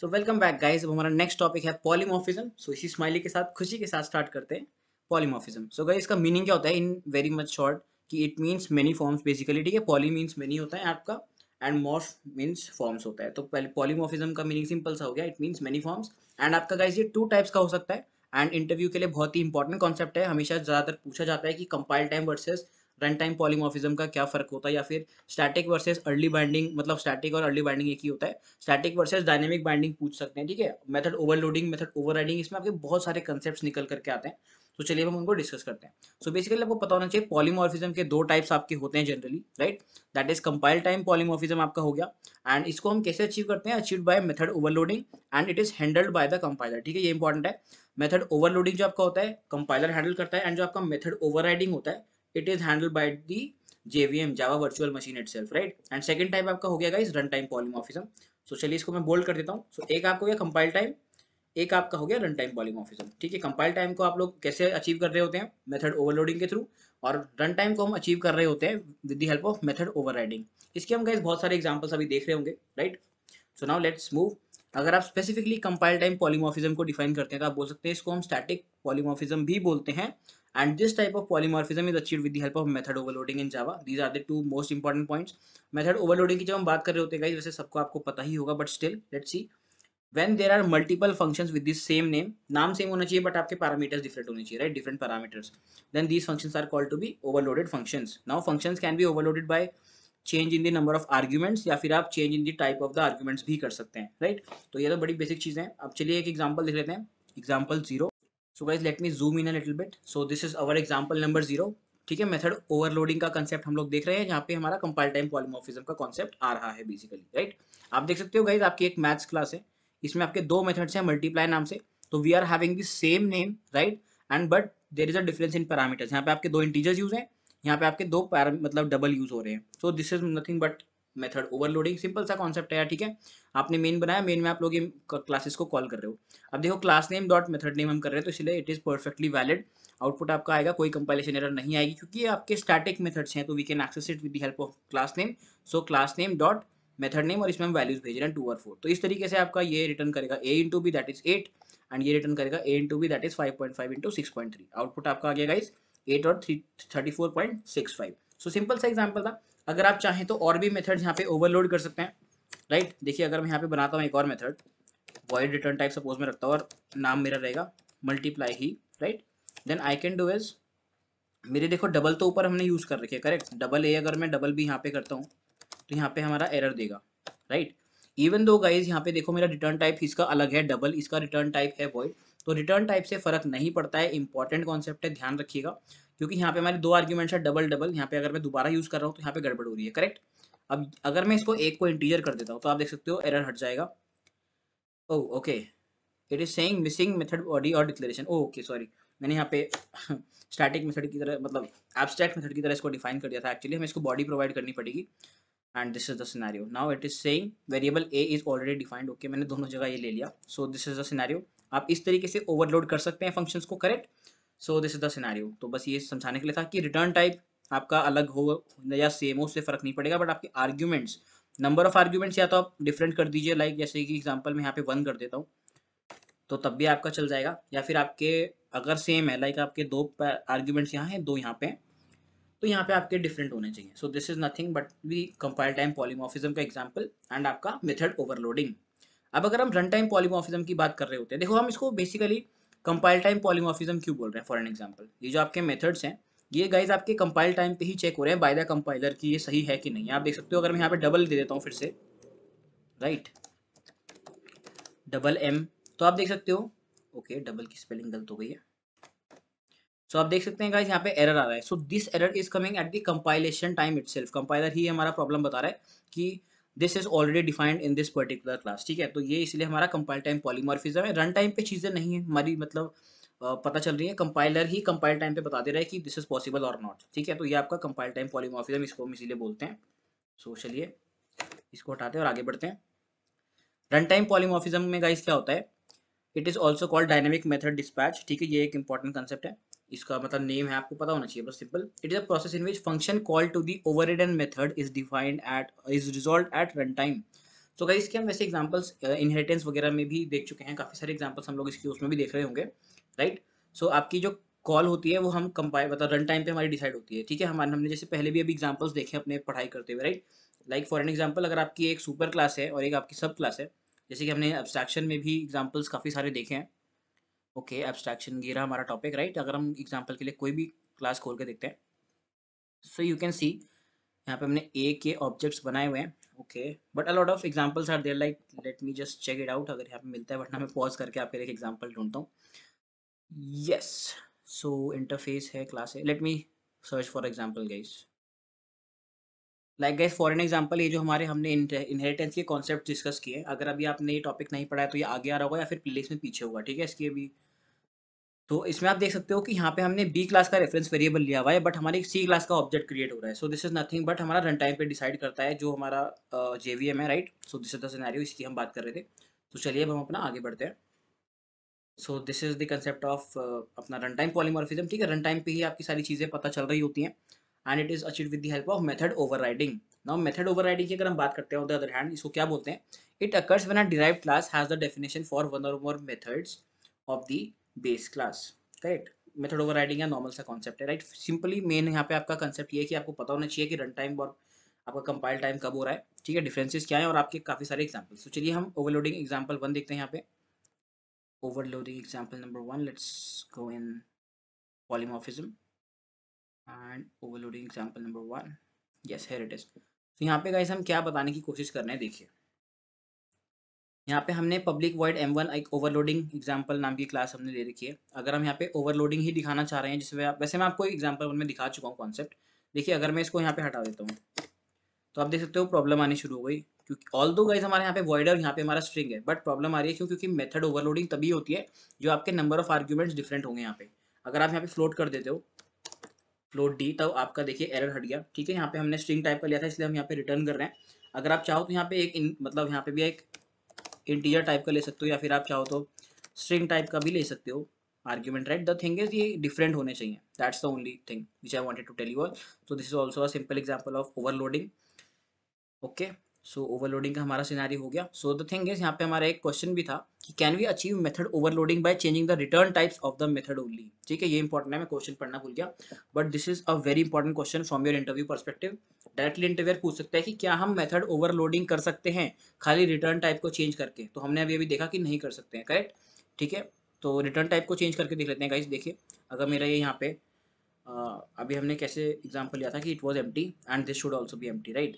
So welcome back guys. अब हमारा next topic है पॉलीमॉर्फिज्म। सो इसी स्माइली के साथ खुशी के साथ स्टार्ट करते हैं पॉलीमॉर्फिज्म। सो गाइस इसका मीनिंग क्या होता है इन वेरी मच शॉर्ट कि it means many forms basically. ठीक है, पॉली मींस मेनी होता है आपका एंड मॉर्फ मींस फॉर्म्स होता है। तो पहले पॉलीमॉर्फिज्म का मीनिंग सिंपल सा हो गया, it means many forms. And आपका गाइस ये टू टाइप्स का हो सकता है एंड इंटरव्यू के लिए बहुत ही इंपॉर्टेंट कॉन्सेप्ट है। हमेशा ज़्यादातर पूछा जाता है कि compile time versus run time polymorphism का क्या फ़र्क होता है, या फिर स्टैटिक वर्सेस अर्ली बाइंडिंग, मतलब स्टैटिक और अर्ली बाइंडिंग एक ही होता है। स्टैटिक वर्सेस डायनेमिक बाइंडिंग पूछ सकते हैं। ठीक है, मेथड ओवरलोडिंग, मेथड ओवरराइडिंग, इसमें आपके बहुत सारे कंसेप्ट्स निकल करके आते हैं। तो चलिए हम उनको डिस्कस करते हैं। सो बेसिकली आपको पता होना चाहिए पॉलीमॉर्फिज्म के दो टाइप्स आपके होते हैं generally, right. That is compile time polymorphism आपका हो गया। एंड इसको हम कैसे अचीव करते हैं? Achieve by method overloading and it is handled by the compiler. ठीक है, ये इंपॉर्टेंट है। मेथड ओवरलोडिंग जो आपका होता है कंपाइलर हैंडल करता है, एंड जो आपका मेथड ओवरराइडिंग होता है it is handled by the JVM, Java virtual machine itself, right. And second type आपका हो गया गाइस रन टाइम पॉलीमॉर्फिज्म। सो चलिए इसको मैं बोल्ड कर देता हूँ। सो एक आपका हो गया कंपाइल टाइम, एक आपका हो गया रन टाइम पॉलीमॉर्फिज्म। ठीक है, कंपाइल टाइम को आप लोग कैसे अचीव कर रहे होते हैं? मेथड ओवरलोडिंग के थ्रू। और रन टाइम को हम अचीव कर रहे होते हैं with the help of method overriding. इसके हम गाइस बहुत सारे एग्जांपल्स अभी देख रहे होंगे, right. So now let's move. अगर आप स्पेसिफिकली कंपाइल टाइम पॉलीमॉर्फिज्म को डिफाइन करते हैं तो आप बोल सकते हैं इसको हम स्टैटिक पॉलीमॉर्फिज्म भी बोलते हैं। And this type of polymorphism is achieved with the help of method overloading in Java. These are the two most important points. Method overloading की जब हम बात कर रहे होते हैं गाइस, वैसे सबको आपको पता ही होगा, but still let's see. when there are multiple functions with the same name, नाम सेम होना चाहिए बट आपके पैरामीटर्स डिफरेंट होने चाहिए, right, different parameters, then these functions are called to be overloaded functions. Now functions can be overloaded by change in the number of arguments, या फिर आप change in the type of the arguments भी कर सकते हैं, right. तो ये तो बड़ी बेसिक चीज़ है। अब चलिए एक एग्जांपल देख लेते हैं, example zero. So guys let me zoom in a little bit. So this is our example number zero. ठीक है, मेथड ओवरलोडिंग का कंसेप्ट हम लोग देख रहे हैं, जहाँ पे हमारा कंपाइल टाइम पॉलीमॉर्फिज्म का कंसेप्ट आ रहा है बेसिकली, राइट। आप देख सकते हो गाइस आपकी एक मैथ्स क्लास है, इसमें आपके दो मेथड्स हैं मल्टीप्लाई नाम से। तो we are having the same name, right, and but there is a difference in parameters. यहाँ पे आपके दो इंटीजर्स यूज हैं, यहाँ पे आपके दो मतलब डबल यूज हो रहे हैं। सो this is nothing but method overloading. Simple सा कॉन्सेप्ट है यार, ठीक है। आपने मेन बनाया, मेन में आप लोग ये क्लासेस को कॉल कर रहे हो। अब देखो class name dot method name हम कर रहे हैं, तो इसलिए it is perfectly valid. Output आपका आएगा, कोई कंपाइलेशन एरर नहीं आएगी, क्योंकि ये आपके स्टैटिक मेथड्स हैं, तो we can access it with the help of class name. So class name dot method name, और इसमें हम वैल्यूज भेज रहे हैं 2 और 4। तो इस तरीके से आपका ये रिटर्न करेगा a into b that is 8, and ये रिटर्न करेगा a into b that is 5.5 into 6.3। Output आपका आ गया गाइस 8 और 34.65। सो सिंपल सा एग्जाम्पल था। अगर आप चाहें तो और भी मेथड यहाँ पे ओवरलोड कर सकते हैं, राइट। देखिए अगर मैं यहाँ पे बनाता हूँ एक और method, void return type suppose में रखता हूँ, और नाम मेरा रहेगा मल्टीप्लाई ही, right. Then I can do is, मेरे देखो डबल तो ऊपर हमने यूज कर रखे, करेक्ट। डबल ए अगर मैं डबल भी यहाँ पे करता हूँ तो यहाँ पे हमारा एरर देगा, राइट। इवन दो गाइज यहाँ पे देखो मेरा रिटर्न टाइप इसका अलग है डबल, इसका रिटर्न टाइप है वॉइड। तो रिटर्न टाइप से फर्क नहीं पड़ता है, इंपॉर्टेंट कॉन्सेप्ट है, ध्यान रखिएगा। क्योंकि यहाँ पे हमारे दो आर्ग्यूमेंट्स है डबल डबल, यहाँ पे अगर मैं दोबारा यूज कर रहा हूँ तो यहाँ पे गड़बड़ हो रही है, करेक्ट। अब अगर मैं इसको एक को इंटीजर कर देता हूँ तो आप देख सकते हो एरर हट जाएगा। Oh okay, it is saying missing method body or declaration. Okay sorry, मैंने यहाँ पे स्टैटिक मेथड की तरह, मतलब एब्स्ट्रैक्ट मेथड की तरह इसको डिफाइन कर दिया था। एक्चुअली हमें इसको बॉडी प्रोवाइड करनी पड़ेगी। And this is the scenario. Now it is saying variable A is already defined. Okay, मैंने दोनों जगह ये ले लिया। सो दिस इज द सिनेरियो। आप इस तरीके से ओवरलोड कर सकते हैं फंक्शंस को, correct. So this is the scenario. तो बस ये समझाने के लिए था कि रिटर्न टाइप आपका अलग हो या सेम हो, उससे फर्क नहीं पड़ेगा, बट आपके आर्ग्यूमेंट्स, नंबर ऑफ आर्ग्यूमेंट्स या तो आप डिफरेंट कर दीजिए, लाइक जैसे कि एग्जाम्पल में यहाँ पे 1 कर देता हूँ तो तब भी आपका चल जाएगा। या फिर आपके अगर सेम है, लाइक आपके दो आर्ग्यूमेंट्स यहाँ हैं, दो यहाँ पे हैं, तो यहाँ पे आपके डिफरेंट होने चाहिए। So this is nothing but we compile time polymorphism का एग्जांपल एंड आपका मेथड ओवरलोडिंग। अब अगर हम रन टाइम पॉलीमॉर्फिज्म की बात कर रहे होते हैं, देखो हम इसको बेसिकली कंपाइल टाइम पॉलीमॉर्फिज्म क्यों बोल रहे हैं। फॉर एन एग्जांपल, ये जो आपके मेथड्स हैं ये गाइज आपके कंपाइल टाइम पे ही चेक हो रहे हैं बाय द कंपाइलर की ये सही है कि नहीं। आप देख सकते हो, अगर मैं यहाँ पे डबल दे देता हूँ फिर से, राइट, डबल एम, तो आप देख सकते हो, ओके डबल की स्पेलिंग गलत हो गई है। सो आप देख सकते हैं गाइस यहाँ पे एरर आ रहा है। So this error is coming at the compilation time itself. Compiler ही हमारा प्रॉब्लम बता रहा है कि this is already defined in this particular class. ठीक है, तो ये इसलिए हमारा कंपाइल टाइम पॉलीमॉर्फिज्म है। रन टाइम पे चीज़ें नहीं है हमारी, मतलब पता चल रही है, कंपाइलर ही कंपाइल टाइम पे बता दे रहा है कि दिस इज पॉसिबल और नॉट। ठीक है, तो ये आपका कंपाइल टाइम पॉलीमॉर्फिज्म, इसको हम इसीलिए बोलते हैं। सो चलिए इसको हटाते हैं और आगे बढ़ते हैं। रन टाइम पॉलीमॉर्फिज्म में गाइस क्या होता है, it is also called dynamic method dispatch. ठीक है, ये एक इंपॉर्टेंट कंसेप्ट है, इसका मतलब नेम है, आपको पता होना चाहिए बस, simple. It is a process in which function call to the overridden method is defined at, is resolve at run time. तो गाइस इसके हम वैसे एग्जांपल्स इनहेरिटेंस वगैरह में भी देख चुके हैं, काफ़ी सारे एग्जांपल्स हम लोग इसके उसमें भी देख रहे होंगे, राइट? सो आपकी जो कॉल होती है वो हम कंपाइल मतलब रन टाइम पे हमारी डिसाइड होती है, ठीक है? हमने जैसे पहले भी अभी एग्जांपल्स देखे अपने पढ़ाई करते हुए, right? Like for an example अगर आपकी एक सुपर क्लास है और एक आपकी सब क्लास है, जैसे कि हमने एब्स्ट्रैक्शन में भी एग्जांपल्स काफ़ी सारे देखे हैं। ओके, एब्स्ट्रैक्शन ये रहा हमारा टॉपिक, राइट? अगर हम एग्जांपल के लिए कोई भी क्लास खोल के देखते हैं, सो यू कैन सी यहाँ पे हमने ए के ऑब्जेक्ट्स बनाए हुए हैं। Okay, but a lot of examples are there, like let me just check it out अगर यहाँ पे मिलता है, वरना मैं पॉज करके आपके लिए एक एग्जांपल ढूंढता हूँ। यस, सो इंटरफेस है, क्लास है, let me search for example guys. Like guys for an example ये जो हमारे हमने इनहेरिटेंस के कॉन्सेप्ट डिस्कस किए, अगर अभी आपने ये टॉपिक नहीं पढ़ा है तो ये आगे आ रहा होगा या फिर प्लेलिस्ट में पीछे होगा, ठीक है? इसकी अभी तो इसमें आप देख सकते हो कि यहाँ पे हमने बी क्लास का रेफरेंस वेरिएबल लिया हुआ है, बट हमारी सी क्लास का ऑब्जेक्ट क्रिएट हो रहा है। So this is nothing but हमारा रन टाइम पे डिसाइड करता है जो हमारा जेवीएम है, right? So this is the scenario, इसकी हम बात कर रहे थे। तो चलिए अब हम अपना आगे बढ़ते हैं। सो this is the concept of अपना रन टाइम पॉलीमॉर्फिज्म, ठीक है? रन टाइम पे ही आपकी सारी चीज़ें पता चल रही होती हैं, and it is achieved with the help of method overriding. Now method overriding की अगर हम बात करते हैं, ऑन द अदर हैंड इसको क्या बोलते हैं? It occurs when a derived class has the definition for one or more methods of the base class, correct? Method overriding या नॉर्मल सा कॉन्सेप्ट है, राइट? सिंपली मेन यहाँ पे आपका कंसेप्ट ये है कि आपको पता होना चाहिए कि रन टाइम और आपका कंपाइल टाइम कब हो रहा है, ठीक है? डिफरेंसेस क्या है और आपके काफ़ी सारे एग्जाम्पल्स। तो चलिए हम ओवरलोडिंग एग्जाम्पल 1 देखते हैं यहाँ पे। Overloading example number 1, let's go in polymorphism and overloading example number 1, yes here it is। तो यहाँ पे गाइस हम क्या बताने की कोशिश कर रहे हैं, देखिए यहाँ पे हमने पब्लिक वॉइड m1 एक ओवरलोडिंग एग्जाम्पल नाम की क्लास हमने ले रखी है। अगर हम यहाँ पे ओवरलोडिंग ही दिखाना चाह रहे हैं, जिसमें वैसे मैं आपको एग्जाम्पल 1 में दिखा चुका हूँ कॉन्सेप्ट। देखिए अगर मैं इसको यहाँ पे हटा देता हूँ तो आप देख सकते हो प्रॉब्लम आनी शुरू हो गई, क्योंकि ऑल दो गाइज हमारे यहाँ पे वॉइड और यहाँ पे हमारा स्ट्रिंग है, बट प्रॉब्लम आ रही है क्यों? क्योंकि मेथड ओवरलोडिंग तभी होती है जो आपके नंबर ऑफ आर्ग्यूमेंट्स डिफरेंट होंगे यहाँ पे। अगर आप यहाँ पे फ्लोट कर देते हो, फ्लोट डी, तब आपका देखिए एरर हट गया, ठीक है? यहाँ पे हमने स्ट्रिंग टाइप का लिया था इसलिए हम यहाँ पे रिटर्न कर रहे हैं। अगर आप चाहो तो यहाँ पे मतलब यहाँ पे भी एक इंटीजर टाइप का ले सकते हो, या फिर आप चाहो तो स्ट्रिंग टाइप का भी ले सकते हो argument, right? The thing is ये डिफरेंट होने चाहिए, that's the only thing which I wanted to tell you all. So this is also a simple example of overloading. Okay, so overloading का हमारा सिनेरियो हो गया। सो द थिंग इज यहाँ पे हमारा एक क्वेश्चन भी था कि can we achieve method overloading by changing the return types of the method only, ठीक है? ये इंपॉर्टेंट है, मैं क्वेश्चन पढ़ना भूल गया, but this is a very important question from your interview perspective. Directly interviewer पूछ सकता है कि क्या हम मेथड ओवरलोडिंग कर सकते हैं खाली रिटर्न टाइप को चेंज करके? तो हमने अभी अभी देखा कि नहीं कर सकते हैं, करेक्ट? ठीक है, तो रिटर्न टाइप को चेंज करके देख लेते हैं गाइस। देखिए अगर मेरा ये यहाँ पे अभी हमने कैसे एग्जाम्पल लिया था कि it was empty and this should also be empty, right?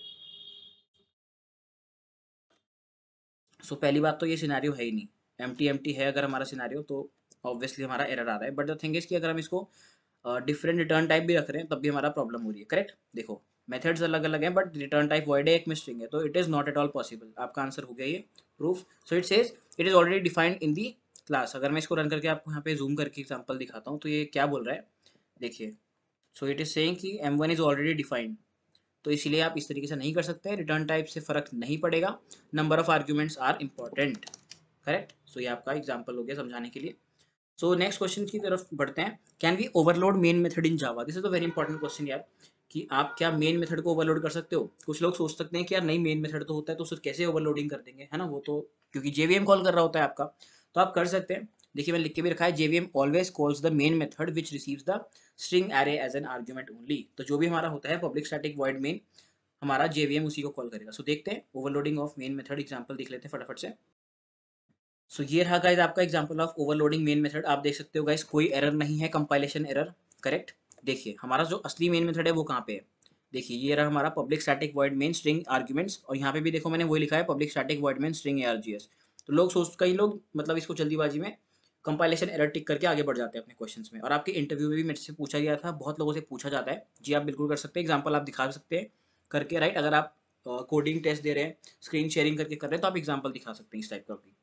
So पहली बात तो ये सिनेरियो है ही नहीं, एम्प्टी एम्प्टी है अगर हमारा सिनेरियो तो ऑब्वियसली हमारा एरर आ रहा है। बट द थिंग इज कि अगर हम इसको डिफरेंट रिटर्न टाइप भी रख रहे हैं तब भी हमारा प्रॉब्लम हो रही है, करेक्ट? देखो मेथड्स अलग अलग हैं बट रिटर्न टाइप वॉइड है, एक में स्ट्रिंग है, तो it is not at all possible. आपका आंसर हो गया ये proof. So it says it is already defined in the class. अगर मैं इसको रन करके आपको यहाँ पे जूम करके एग्जाम्पल दिखाता हूँ तो ये क्या बोल रहा है, देखिए। सो इट इज सेइंग कि m1 इज ऑलरेडी डिफाइंड, तो इसीलिए आप इस तरीके से नहीं कर सकते, रिटर्न टाइप से फर्क नहीं पड़ेगा, number of arguments are important, correct? So ये आपका एग्जाम्पल हो गया समझाने के लिए। सो नेक्स्ट क्वेश्चन की तरफ बढ़ते हैं। Can we overload main method in Java? This is a very important question यार, कि आप क्या मेन मेथड को ओवरलोड कर सकते हो? कुछ लोग सोच सकते हैं कि यार नहीं मेन मेथड तो होता है तो सिर्फ कैसे ओवरलोडिंग कर देंगे, है ना? वो तो क्योंकि जेवीएम कॉल कर रहा होता है आपका, तो आप कर सकते हैं। देखिए मैंने लिख के भी रखा है, JVM always calls the main method which receives the string array as an argument only. तो जो भी हमारा होता है पब्लिक स्टैटिक वॉइड मेन, हमारा जेवीएम उसी को कॉल करेगा। सो देखते हैं overloading of main method example देख लेते हैं फटाफट से। सो ये रहा गाइस आपका example of overloading main method. आप देख सकते हो गाइस कोई एरर नहीं है, कंपाइलेशन एरर, करेक्ट? देखिए हमारा जो असली मेन मेथड है वो कहाँ पे है, देखिए ये रहा हमारा public static void main string arguments, और यहाँ पे भी देखो मैंने वही लिखा है public static void main string RGS. तो लोग कई लोग मतलब इसको जल्दीबाजी में कंपाइलेशन एरर टिक करके आगे बढ़ जाते हैं अपने क्वेश्चंस में, और आपके इंटरव्यू में भी मेरे से पूछा गया था, बहुत लोगों से पूछा जाता है। जी आप बिल्कुल कर सकते हैं, एग्जाम्पल आप दिखा सकते हैं करके, राइट? अगर आप कोडिंग टेस्ट दे रहे हैं, स्क्रीन शेयरिंग करके कर रहे हैं, तो आप एग्जाम्पल दिखा सकते हैं इस टाइप का भी।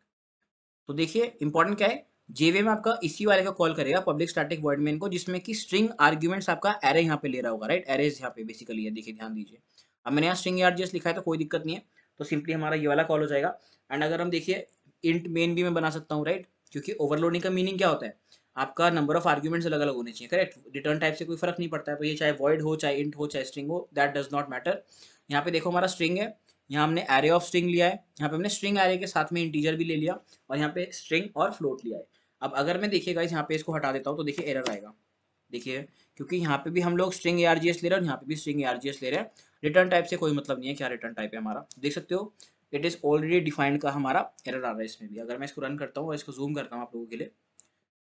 तो देखिए इंपॉर्टेंट क्या है, जेवीएम आपका इसी वाले का कॉल करेगा पब्लिक स्टैटिक वॉइड मेन को, जिसमें कि स्ट्रिंग आर्ग्यूमेंट्स आपका एरे यहाँ पे ले रहा होगा, राइट? एरेज यहाँ पे बेसिकली है, देखिए ध्यान दीजिए। अब मैंने यहाँ स्ट्रिंग आरजीएस लिखा है तो कोई दिक्कत नहीं है, तो सिंपली हमारा ये वाला कॉल हो जाएगा। एंड अगर हम देखिए इंट मेन भी मैं बना सकता हूँ, राइट? क्योंकि ओवरलोडिंग का मीनिंग क्या होता है, आपका नंबर ऑफ आर्ग्यूमेंट्स अलग अलग होने चाहिए, करेक्ट? रिटर्न टाइप से कोई फर्क नहीं पड़ता है, तो ये चाहे वॉइड हो चाहे इंट हो चाहे स्ट्रिंग हो, दैट डज नॉट मैटर। यहाँ पे देखो हमारा स्ट्रिंग है, यहाँ हमने एरे ऑफ स्ट्रिंग लिया है, यहाँ पे हमने स्ट्रिंग एरे के साथ में इंटीजर भी ले लिया, और यहाँ पे स्ट्रिंग और फ्लोट लिया है। अब अगर मैं देखिएगा यहाँ पे इसको हटा देता हूँ तो देखिए एरर आएगा, देखिए, क्योंकि यहाँ पे भी हम लोग स्ट्रिंग ARGS ले रहे हैं और यहाँ पे भी स्ट्रिंग ARGS ले रहे हैं। रिटर्न टाइप से कोई मतलब नहीं है क्या रिटर्न टाइप है हमारा, देख सकते हो इट इज ऑलरेडी डिफाइंड का हमारा एरर आ रहा है इसमें भी। अगर मैं इसको रन करता हूँ और इसको जूम करता हूँ आप लोगों के लिए,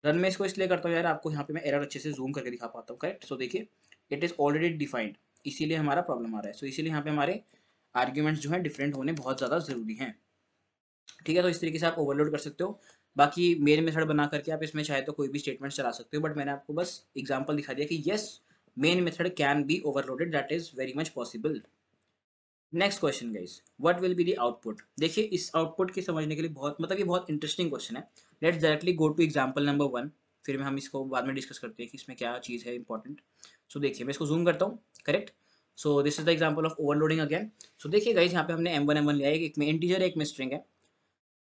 रन में इसको इसलिए करता हूँ यार आपको यहाँ पे मैं एरर अच्छे से जूम करके दिखा पाता हूँ, करेक्ट। सो देखिए इट इज ऑलरेडी डिफाइंड, इसीलिए हमारा प्रॉब्लम आ रहा है। सो इसीलिए यहाँ पे हमारे आर्ग्यूमेंट्स जो है डिफरेंट होने बहुत ज़्यादा जरूरी हैं, ठीक है। तो इस तरीके से आप ओवरलोड कर सकते हो। बाकी मेन मेथड बना करके आप इसमें चाहे तो कोई भी स्टेटमेंट चला सकते हो, बट मैंने आपको बस एग्जांपल दिखा दिया कि yes main method can be overloaded, that is very much possible. Next question guys, what will be the output. देखिए इस आउटपुट की समझने के लिए बहुत मतलब ये बहुत इंटरेस्टिंग क्वेश्चन है। Let's directly go two example number 1, फिर हम इसको बाद में डिस्कस करते हैं कि इसमें क्या चीज़ है इंपॉर्टेंट। सो देखिए मैं इसको जूम करता हूँ, correct. So this is the example of overloading again. So देखिए गाइस यहाँ पे हमने M1 M1 लिया है, एक में इंटीजर है एक में स्ट्रिंग है,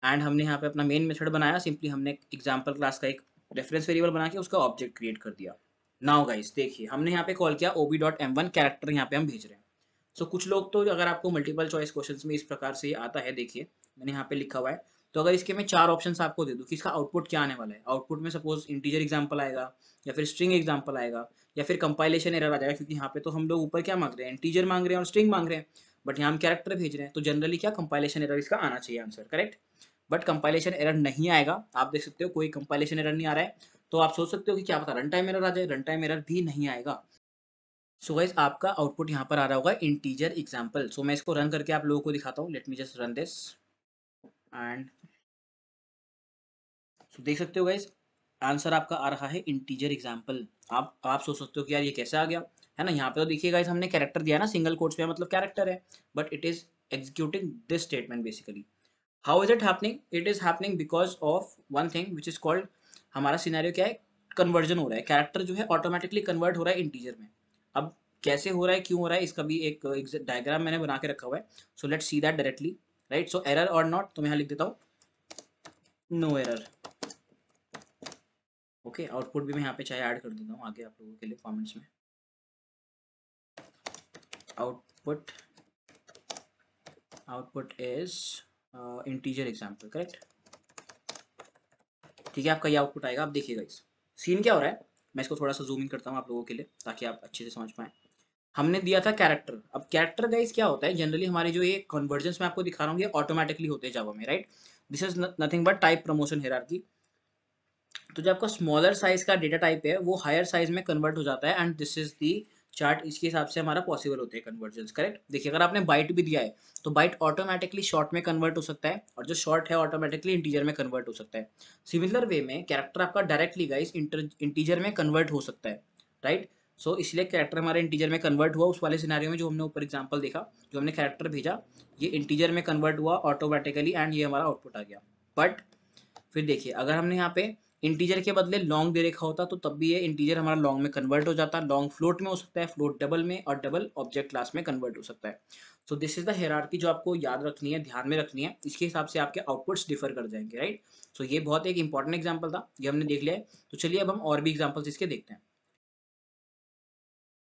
एंड हमने यहाँ पे अपना मेन मेथड बनाया, सिंपली हमने एग्जाम्पल क्लास का एक रेफरेंस वेरिएबल बना के उसका ऑब्जेक्ट क्रिएट कर दिया। नाउ गाइस देखिए हमने यहाँ पे कॉल किया ob.m1 कैरेक्टर, यहाँ पे हम भेज रहे हैं। सो कुछ लोग तो अगर आपको मल्टीपल चॉइस क्वेश्चंस में इस प्रकार से आता है, देखिए मैंने यहाँ पे लिखा हुआ है, तो अगर इसके मैं 4 ऑप्शंस आपको दे दूँ कि इसका आउटपुट क्या आने वाला है, आउटपुट में सपोज इंटीजर एग्जाम्पल आएगा या फिर स्ट्रिंग एग्जाम्पल आएगा या फिर कंपाइलेशन एरर आ जाएगा, क्योंकि यहाँ पे तो हम लोग ऊपर क्या मांग रहे हैं, इंटीजर मांग रहे हैं और स्ट्रिंग मांग रहे हैं, बट यहाँ हम कैरेक्टर भेज रहे हैं, तो जनरली क्या कंपाइलेशन एरर इसका आना चाहिए answer, correct. But compilation error नहीं आएगा, आप देख सकते हो कोई कंपाइलेशन एरर नहीं आ रहा है। तो आप सोच सकते हो कि क्या पता रन टाइम एरर आ जाए, रन टाइम एरर भी नहीं आएगा। सो गाइस आपका आउटपुट यहाँ पर आ रहा होगा इंटीजर एग्जाम्पल। सो मैं इसको रन करके आप लोगों को दिखाता हूँ, late me just run this and so देख सकते हो गाइस आंसर आपका आ रहा है इंटीजर एग्जाम्पल। आप सोच सकते हो कि यार ये कैसे आ गया, है ना। यहाँ पे तो देखिए गाइस हमने कैरेक्टर दिया है ना, सिंगल कोट्स में मतलब कैरेक्टर है, but it is executing this statement basically. How is it happening, it is happening because of one thing which is called, हमारा सिनेरियो क्या है, कन्वर्जन हो रहा है, कैरेक्टर जो है ऑटोमेटिकली कन्वर्ट हो रहा है इंटीजर में। अब कैसे हो रहा है क्यों हो रहा है इसका भी एक डायग्राम मैंने बना के रखा हुआ है। So let's see that directly, right. So error और नॉट, तो मैं यहाँ लिख देता हूँ नो एरर, ओके। आउटपुट भी मैं यहाँ पे चाहे ऐड कर देता हूँ आगे आप लोगों के लिए कमेंट्स में, output output is integer example, correct. ठीक है आपका ये आउटपुट आएगा। आप देखिएगा इस सीन क्या हो रहा है, मैं इसको थोड़ा सा जूम इन करता हूँ आप लोगों के लिए ताकि आप अच्छे से समझ पाएं। हमने दिया था कैरेक्टर। अब कैरेक्टर गाइस क्या होता है, जनरली हमारे जो ये कन्वर्जन्स में आपको दिखा रहा हूँ ये ऑटोमेटिकली होते हैं जावा में, right. This is nothing but type promotion hierarchy. तो जो आपका स्मॉलर साइज का डेटा टाइप है वो हायर साइज में कन्वर्ट हो जाता है, and this is the chart, इसके हिसाब से हमारा पॉसिबल होते हैं कन्वर्जन्स, करेक्ट। देखिए अगर आपने बाइट भी दिया है तो बाइट ऑटोमेटिकली शॉर्ट में कन्वर्ट हो सकता है, और जो शॉर्ट है ऑटोमेटिकली इंटीजर में कन्वर्ट हो सकता है। सिमिलर वे में कैरेक्टर आपका डायरेक्टली गाइस इंटीजर में कन्वर्ट हो सकता है, राइट। सो इसलिए कैरेक्टर हमारे इंटीजर में कन्वर्ट हुआ उस वाले सिनेरियो में जो हमने ऊपर एग्जांपल देखा, जो हमने कैरेक्टर भेजा ये इंटीजर में कन्वर्ट हुआ ऑटोमेटिकली, एंड ये हमारा आउटपुट आ गया। बट फिर देखिए अगर हमने यहाँ पे इंटीजर के बदले लॉन्ग दे रखा होता तो तब भी ये इंटीजर हमारा लॉन्ग में कन्वर्ट हो जाता, लॉन्ग फ्लोट में हो सकता है, फ्लोट डबल में, और डबल ऑब्जेक्ट क्लास में कन्वर्ट हो सकता है। So this is the hierarchy जो आपको याद रखनी है, ध्यान में रखनी है, इसके हिसाब से आपके आउटपुट्स डिफर कर जाएंगे, राइट। सो ये बहुत एक इंपॉर्टेंट एग्जाम्पल था, ये हमने देख लिया है। तो चलिए अब हम और भी एग्जाम्पल्स इसके देखते हैं।